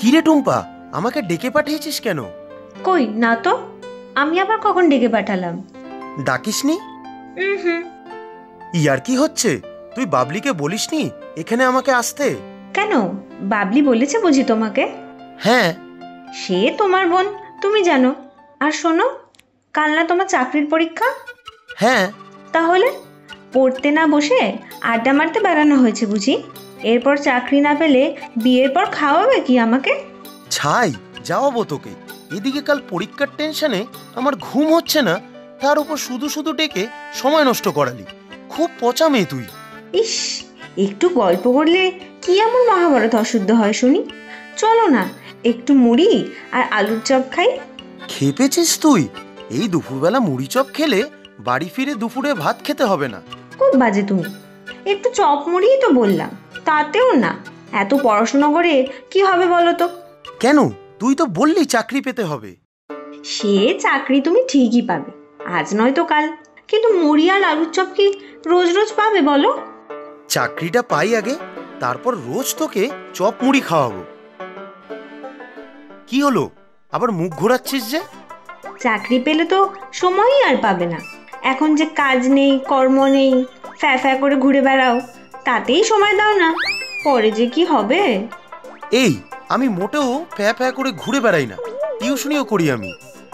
কিরে টুম্পা, আমাকে ডেকে পাঠিয়েছিস কেন? কই না তো, আমি আবার কখন ডেকে পাঠালাম? ডাকিসনি? ইয়ার কি হচ্ছে? তুই বাবলিকে বলিসনি এখানে আমাকে আসতে? কেন, বাবলি বলেছে বুঝি তোমাকে? হ্যাঁ। সে তোমার বোন, তুমি জানো। আর শোনো, কাল না তোমার চাকরির পরীক্ষা? হ্যাঁ। তাহলে পড়তে না বসে আড্ডা মারতে বেড়ানো হয়েছে বুঝি? এরপর চাকরি না পেলে বিয়ের পর খাওয়াবে কি আমাকে? ছাই, যাওয়াবো তোকে। এদিকে কাল পরীক্ষার টেনশনে আমার ঘুম হচ্ছে না, তার উপর শুধু শুধু ডেকে সময় নষ্ট করালি। খুব পচা মেয়ে তুই। ইস, একটু গল্প করলে কি এমন মহাভারত অশুদ্ধ হয় শুনি? চলো না, একটু মুড়ি আর আলুর চপ খাই। খেপেছিস তুই? এই দুপুরবেলা মুড়ি চপ খেলে বাড়ি ফিরে দুপুরে ভাত খেতে হবে না। খুব বাজে তুমি। একটু চপ মুড়িই তো বললাম, তাতেও না। এত পড়াশোনা করে কি হবে বলো তো? কেন, তুই তো বললি চাকরি পেতে হবে। সে চাকরি তুমি ঠিকই পাবে, আজ নয় তো কাল। কিন্তু মুড়ি আর আলুর চপ কি রোজ রোজ পাবে বলো? চাকরিটা পাই আগে, তারপর রোজ তোকে চপ মুড়ি খাওয়াবো। কি হলো, আবার মুখ ঘোরাচ্ছিস যে? চাকরি পেলে তো সময়ই আর পাবে না। এখন যে কাজ নেই, কর্ম নেই, ফ্যা ফ্যা করে ঘুরে বেড়াও, তাতেই সময় দাও না। পরে যে কি হবে? এই, আমি মোটেও ফ্যা ফ্যা করে ঘুরে বেড়াই না, টিউশনিও করি আমি।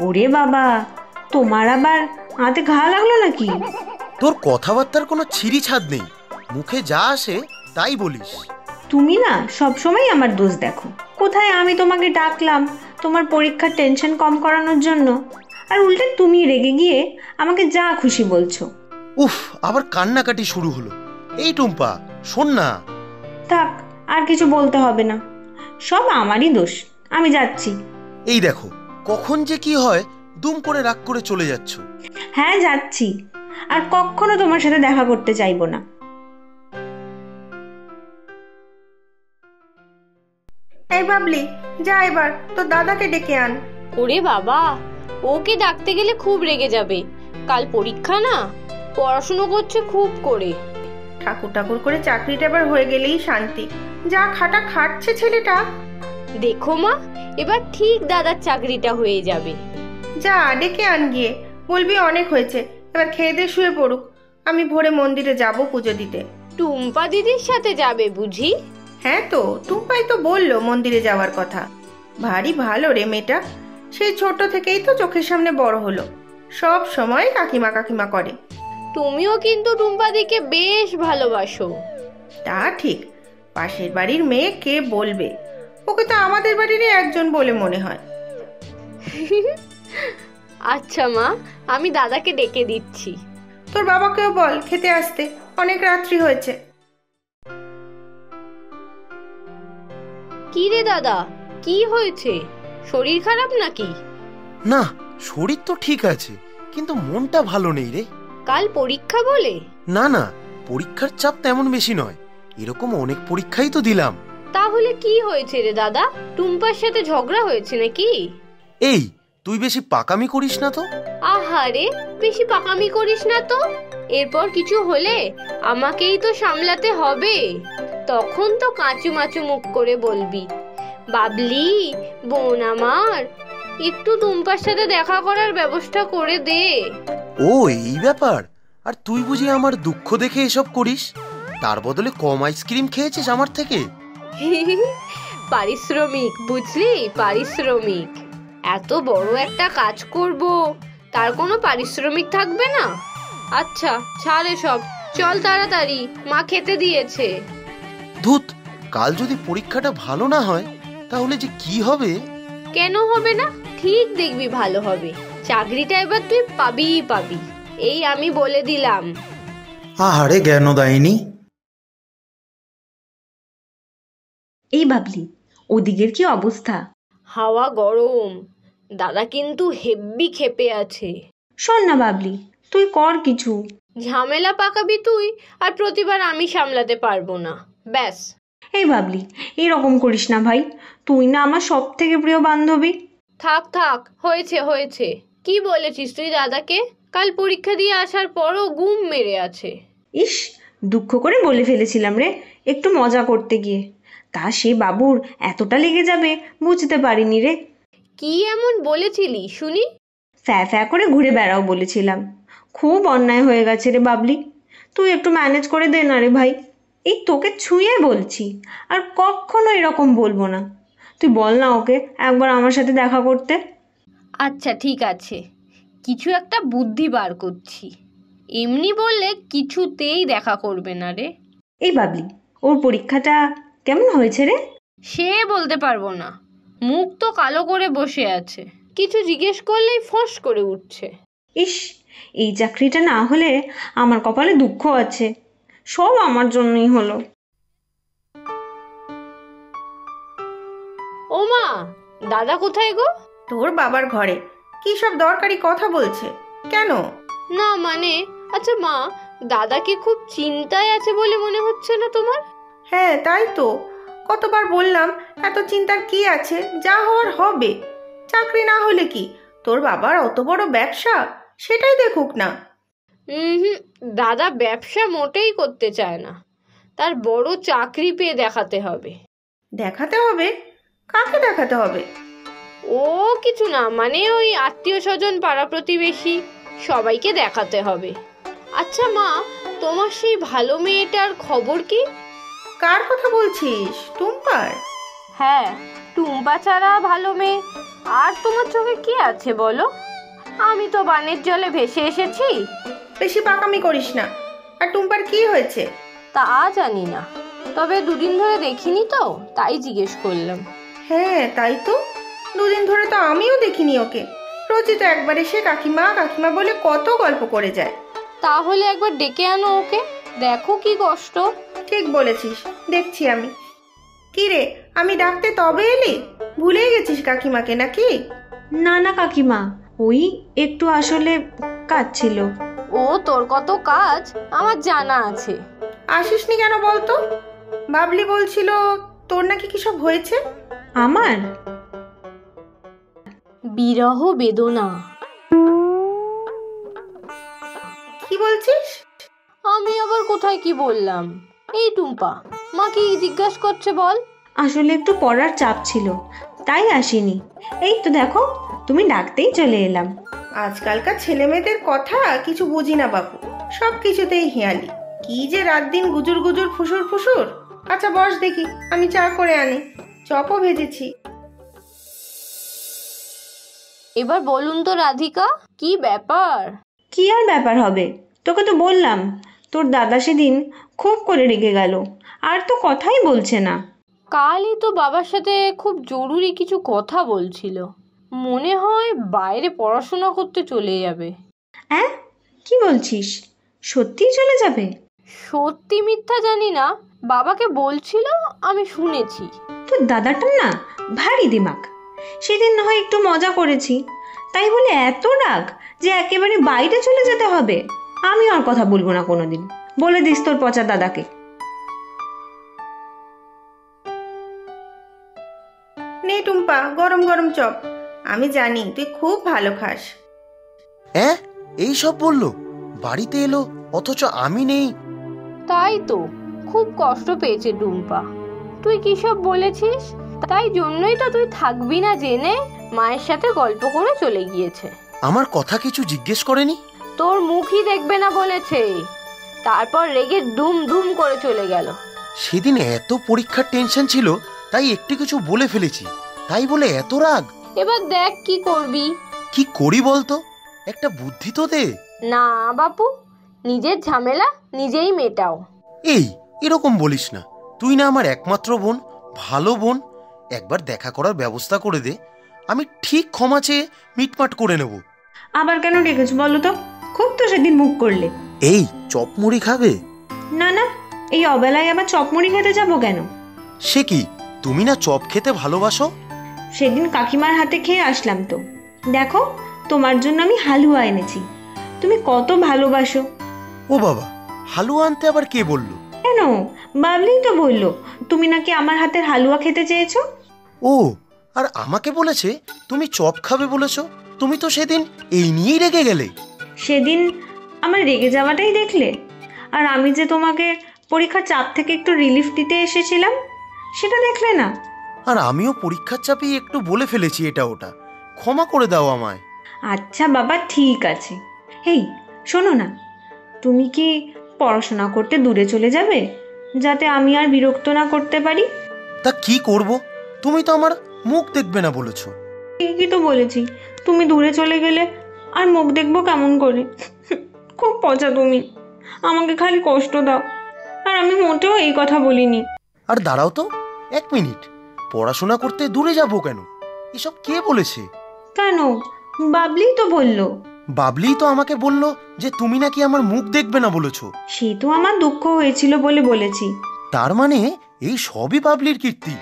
ওরে বাবা, তোমার আবার হাতে ঘা লাগলো নাকি? তোর কথাবার্তার কোনো ছিঁড়ি ছাদ নেই, মুখে যা আসে তাই বলিস। তুমি না সবসময় আমার দোষ দেখো। কোথায় আমি তোমাকে ডাকলাম তোমার পরীক্ষার টেনশন কম করানোর জন্য, আর উল্টে তুমি রেগে গিয়ে আমাকে যা খুশি বলছো। উফ, আবার কান্নাকাটি শুরু হলো। এই টুম্পা, শোন না। থাক, আর কিছু বলতে হবে না, সব আমারই দোষ। আমি যাচ্ছি। এই দেখো, কখন যে কি হয়, দুম করে রাগ করে চলে যাচ্ছ। হ্যাঁ যাচ্ছি, আর কখনো তোমার সাথে দেখা করতে চাইবো না। এই বাবলি, যা এবার তোর দাদাকে ডেকে আন। ওরে বাবা, ওকে ডাকতে গেলে খুব রেগে যাবে। কাল পরীক্ষা না, পড়াশুনো করছে খুব করে। ঠাকুর ঠাকুর করে চাকরিটা এবার হয়ে গেলেই শান্তি। যা খাটা খাটছে ছেলেটা। দেখো মা, এবার ঠিক দাদার চাকরিটা হয়ে যাবে। যা ডেকে আন গিয়ে, বলবি অনেক হয়েছে, এবার খেয়ে দিয়ে শুয়ে পড়ুক। আমি ভোরে মন্দিরে যাব পুজো দিতে। টুম্পা দিদির সাথে যাবে বুঝি? হ্যাঁ তো, টুম্পাই তো বললো মন্দিরে যাওয়ার কথা। ভারী ভালো রে মেয়েটা, সেই ছোট থেকেই তো চোখের সামনে বড় হলো, সব সময় কাকিমা কাকিমা করে। তুমিও কিন্তু টুম্পা দিকে বেশ ভালোবাসো। তা ঠিক, পাশের বাড়ির মেয়ে কে বলবে, ওকে তো আমাদের বাড়িরই একজন বলে মনে হয়। আচ্ছা মা, আমি দাদাকে ডেকে দিচ্ছি। তোর বাবাকেও বল খেতে আসতে, অনেক রাত্রি হয়েছে। কি রে দাদা, কি হয়েছে? শরীর খারাপ নাকি? না, শরীর তো ঠিক আছে, কিন্তু মনটা ভালো নেই রে। কাল পরীক্ষা বলে? না না, পরীক্ষার চাপ তেমন বেশি নয়, এরকম অনেক পরীক্ষাই তো দিলাম। তাহলে কি হয়েছে রে দাদা? টুম্পার সাথে ঝগড়া হয়েছে নাকি? এই, তুই বেশি পাকামি করিস না তো। আহারে, বেশি পাকামি করিস না তো। এরপর কিছু হলে আমাকেই তো সামলাতে হবে। তখন তো কাঁচু মাচু মুখ করে বলবি, বাবলি বোন আমার, একটু টুম্পার সাথে দেখা করার ব্যবস্থা করে দে। ও এই ব্যাপার? আর তুই বুঝি আমার দুঃখ দেখে এসব করিস? তার বদলে কম আইসক্রিম খেয়েছিস আমার থেকে। পারিশ্রমিক, বুঝলি, পারিশ্রমিক। এত বড় একটা কাজ করব, তার কোনো পারিশ্রমিক থাকবে না? আচ্ছা ছাড় এসব, চল তাড়াতাড়ি, মা খেতে দিয়েছে। ধুত, কাল যদি পরীক্ষাটা ভালো না হয় তাহলে যে কি হবে। কেন হবে না? ঠিক দেখবি ভালো হবে। চাকরিটা এবার তুই পাবিই পাবি, এই আমি বলে দিলাম। আহারে জ্ঞানদায়িনী। এই বাবলি, ওদিকের কি অবস্থা? হাওয়া গরম, দাদা কিন্তু হেব্বি খেপে আছে। শোন না বাবলি, তুই কর কিছু। ঝামেলা পাকাবি তুই, আর প্রতিবার আমি সামলাতে পারবো না, ব্যাস। এই বাবলি, এরকম করিস না ভাই, তুই না আমার সব থেকে প্রিয় বান্ধবী। থাক থাক, হয়েছে হয়েছে, কি বলেছিস তুই দাদাকে? কাল পরীক্ষা দিয়ে আসার পরও গুম মেরে আছে। ইস, দুঃখ করে বলে ফেলেছিলাম রে, একটু মজা করতে গিয়ে। তা সে বাবুর এতটা লেগে যাবে বুঝতে পারিনি রে। কি এমন বলেছিলি শুনি? ফ্যা ফ্যা করে ঘুরে বেড়াও বলেছিলাম। খুব অন্যায় হয়ে গেছে রে বাবলি, তুই একটু ম্যানেজ করে দে না রে ভাই। এই তোকে ছুঁয়ে বলছি, আর কখনো এরকম বলবো না। তুই বল না ওকে একবার আমার সাথে দেখা করতে। আচ্ছা ঠিক আছে, কিছু একটা বুদ্ধি বার করছি। এমনি বললে কিছুতেই দেখা করবে না রে। এই বাবলি, ওর পরীক্ষাটা কেমন হয়েছে রে? সে বলতে পারবো না, মুখ তো কালো করে বসে আছে, কিছু জিজ্ঞেস করলেই ফস করে উঠছে। ইস, এই চাকরিটা না হলে আমার কপালে দুঃখ আছে, সব আমার জন্যই হলো। ও মা, দাদা কোথায় গো? তোর বাবার ঘরে। কি সব দরকারি কথা বলছে? কেন? না মানে, আচ্ছা মা, দাদাকে খুব চিন্তায় আছে বলে মনে হচ্ছে না তোমার? হ্যাঁ তাই তো, কতবার বললাম এত চিন্তার কি আছে, যা হওয়ার হবে। চাকরি না হলে কি, তোর বাবার অত বড় ব্যবসা, সেটাই দেখুক না। হুম, দাদা ব্যবসা মোটেই করতে চায় না, তার বড় চাকরি পেয়ে দেখাতে হবে। দেখাতে হবে? কাকে দেখাতে হবে? ও কিছু না, মানে ওই আত্মীয় স্বজন পাড়া প্রতিবেশী সবাইকে দেখাতে হবে। আচ্ছা মা, তোমার সেই ভালো মেয়েটার খবর কি? কার কথা বলছিস? টুম্পার? হ্যাঁ, টুম্পা ছাড়া ভালো মেয়ে আর তোমার চোখে কি আছে বলো? আমি তো বানের জলে ভেসে এসেছি। বেশি পাকামি করিস না। আর টুম্পার কি হয়েছে? তা জানি না, তবে দুদিন ধরে দেখিনি তো, তাই জিজ্ঞেস করলাম। হ্যাঁ তাই তো, দুদিন ধরে তো আমিও দেখিনি ওকে। রোজই তো একবার এসে কাকিমা কাকিমা বলে কত গল্প করে যায়। তাহলে একবার ডেকে আনো ওকে, দেখো কি কষ্ট। ঠিক বলেছিস, দেখছি আমি। কি রে, আমি ডাকতে তবে এলি? ভুলেই গেছিস কাকিমাকে নাকি? না না কাকিমা, ওই একটু আসলে কাজ ছিল। ও তোর কত কাজ আমার জানা আছে। আসিসনি কেন বলতো? বাবলি বলছিল তোর নাকি কি সব হয়েছে। আমার বিরহ বেদনা। কি বলছিস? আমি আবার কোথায় কি বললাম? এই টুম্পা, মা কি জিজ্ঞাসা করছে বল? আসলে একটু পড়ার চাপ ছিল, তাই আসিনি। এই তো দেখো, তুমি ডাকতেই চলে এলাম। আজকালকার ছেলে মেয়েদের কথা কিছু বুঝি না বাবু, সব কিছুতেই হিয়ালি। কি যে রাত দিন গুজুর গুজুর ফুসুর ফুসুর। আচ্ছা বস দেখি, আমি চা করে আনি, চপও ভেজেছি। এবার বলুন তো রাধিকা, কি ব্যাপার? কি আর ব্যাপার হবে, তোকে তো বললাম তোর দাদা সেদিন খুব করে রেগে গেল, আর তো কথাই বলছে না। কালই তো বাবার সাথে খুব জরুরি কিছু কথা বলছিল, মনে হয় বাইরে পড়াশোনা করতে চলে যাবে। হ্যাঁ, কি বলছিস? সত্যিই চলে যাবে? সত্যি মিথ্যা জানি না, বাবাকে বলছিল, আমি শুনেছি। তোর দাদাটার না ভারী দিমাগ। সেদিন না হয় একটু মজা করেছি, তাই বলে এত রাগ যে একেবারে বাইরে চলে যেতে হবে? আমি আর কথা বলবো না কোনোদিন, বলে দিস তোর পচা দাদাকে। নে টুম্পা, গরম গরম চপ। আমি জানি তুই খুব ভালো খাস। হ্যাঁ, এই সব বললো? বাড়িতে এলো অথচ আমি নেই। তাই তো, খুব কষ্ট পেয়েছে টুম্পা। তুই কি সব বলেছিস? তাই জন্যই তো তুই থাকবি না জেনে মায়ের সাথে গল্প করে চলে গিয়েছে। আমার কথা কিছু জিজ্ঞেস করেনি? তোর মুখই দেখবে না বলেছে, তারপর রেগে দুম দুম করে চলে গেল। সেদিন এত পরীক্ষার টেনশন ছিল, তাই একটু কিছু বলে ফেলেছি, তাই বলে এত রাগ? এবার দেখ কি করবি। কি করি বলতো, একটা বুদ্ধি তো দে। না বাপু, নিজের ঝামেলা নিজেই মেটাও। এই এরকম বলিস না, তুই না আমার একমাত্র বোন, ভালো বোন। একবার দেখা করার ব্যবস্থা করে দে, আমি ঠিক ক্ষমা চেয়ে মিটমাট করে নেব। আবার কেন ডেকেছো বলো তো? খুব তো সেদিন মুখ করলে। এই চপ মুড়ি খাবে? না না, এই অবেলায় আবার চপমুড়ি খেতে যাবো কেন? সে কি, তুমি না চপ খেতে ভালোবাসো? সেদিন কাকিমার হাতে খেয়ে আসলাম তো। দেখো, তোমার জন্য আমি হালুয়া এনেছি, তুমি কত ভালোবাসো। ও বাবা, হালুয়া আনতে আবার কে বললো? কেন, বাবলি তো বললো তুমি নাকি আমার হাতের হালুয়া খেতে চেয়েছো। ও, আর আমাকে বলেছে তুমি চপ খাবে বলেছো। তুমি তো সেদিন এই নিয়েই রেগে গেলে। সেদিন আমার রেগে যাওয়াটাই দেখলে? আর আমি যে তোমাকে পরীক্ষার চাপ থেকে একটু রিলিফ দিতে এসেছিলাম, সেটা দেখলে না? আর আমিও পরীক্ষার চাপেই একটু বলে ফেলেছি এটা ওটা, ক্ষমা করে দাও আমায়। আচ্ছা বাবা, ঠিক আছে। এই শোনো না, তুমি কি পড়াশোনা করতে দূরে চলে যাবে, যাতে আমি আর বিরক্ত না করতে পারি? তা কি করব, তুমি তো আমার মুখ দেখবে না বলেছো। ঠিকই তো বলেছি, তুমি দূরে চলে গেলে আর মুখ দেখবো কেমন করে? খুব পচা তুমি, আমাকে খালি কষ্ট দাও। আর আমি মোটেও এই কথা বলিনি। আর দাঁড়াও তো, 1 মিনিট, পড়াশোনা করতে দূরে যাবো কেন? এসব কে বলেছে? কেন, বাবলি তো বললো। বাবলি তো আমাকে বললো যে তুমি নাকি আমার মুখ দেখবে না বলেছো। সে তো আমার দুঃখ হয়েছিল বলে বলেছি। তার মানে এই সবই বাবলির কীর্তি,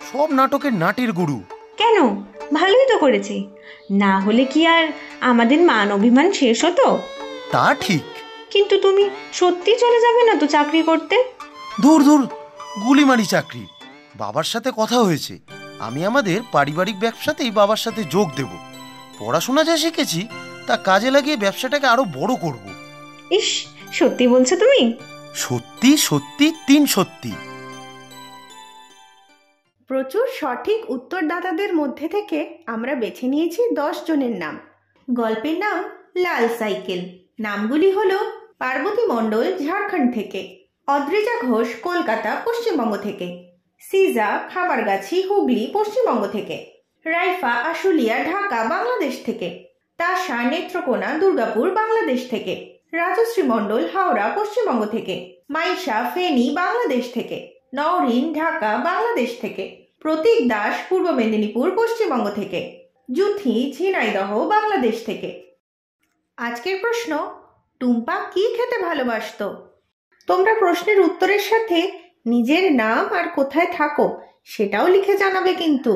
সব নাটকের নাটের গুরু। কেন, ভালোই তো করেছে, না হলে কি আর আমাদের মান অভিমান শেষ হতো? তা ঠিক। কিন্তু তুমি সত্যি চলে যাবে না তো চাকরি করতে? দূর দূর, গুলিমারি চাকরি। বাবার সাথে কথা হয়েছে, আমি আমাদের পারিবারিক ব্যবসাতেই বাবার সাথে যোগ দেব। পড়াশোনা যা শিখেছি তা কাজে লাগিয়ে ব্যবসাটাকে আরো বড় করব। ইস, সত্যি বলছো তুমি? সত্যি সত্যি 3 সত্যি। প্রচুর সঠিক উত্তরদাতাদের মধ্যে থেকে আমরা বেছে নিয়েছি 10 জনের নাম। গল্পের নাম লাল সাইকেল। নামগুলি হলো পার্বতী মণ্ডল ঝাড়খণ্ড থেকে, অদ্রিজা ঘোষ কলকাতা পশ্চিমবঙ্গ থেকে, সিজা খাবারগাছি হুগলি পশ্চিমবঙ্গ থেকে, রাইফা আশুলিয়া ঢাকা বাংলাদেশ থেকে, তাশা নেত্রকোনা দুর্গাপুর বাংলাদেশ থেকে, রাজশ্রী মণ্ডল হাওড়া পশ্চিমবঙ্গ থেকে, মাইশা ফেনী বাংলাদেশ থেকে, নওরিন ঢাকা বাংলাদেশ থেকে, প্রতীক দাস পূর্ব মেদিনীপুর পশ্চিমবঙ্গ থেকে, জুথি ঝিনাইদহ বাংলাদেশ থেকে। আজকের প্রশ্ন, টুম্পা কি খেতে ভালোবাসতো? তোমরা প্রশ্নের উত্তরের সাথে নিজের নাম আর কোথায় থাকো সেটাও লিখে জানাবে কিন্তু।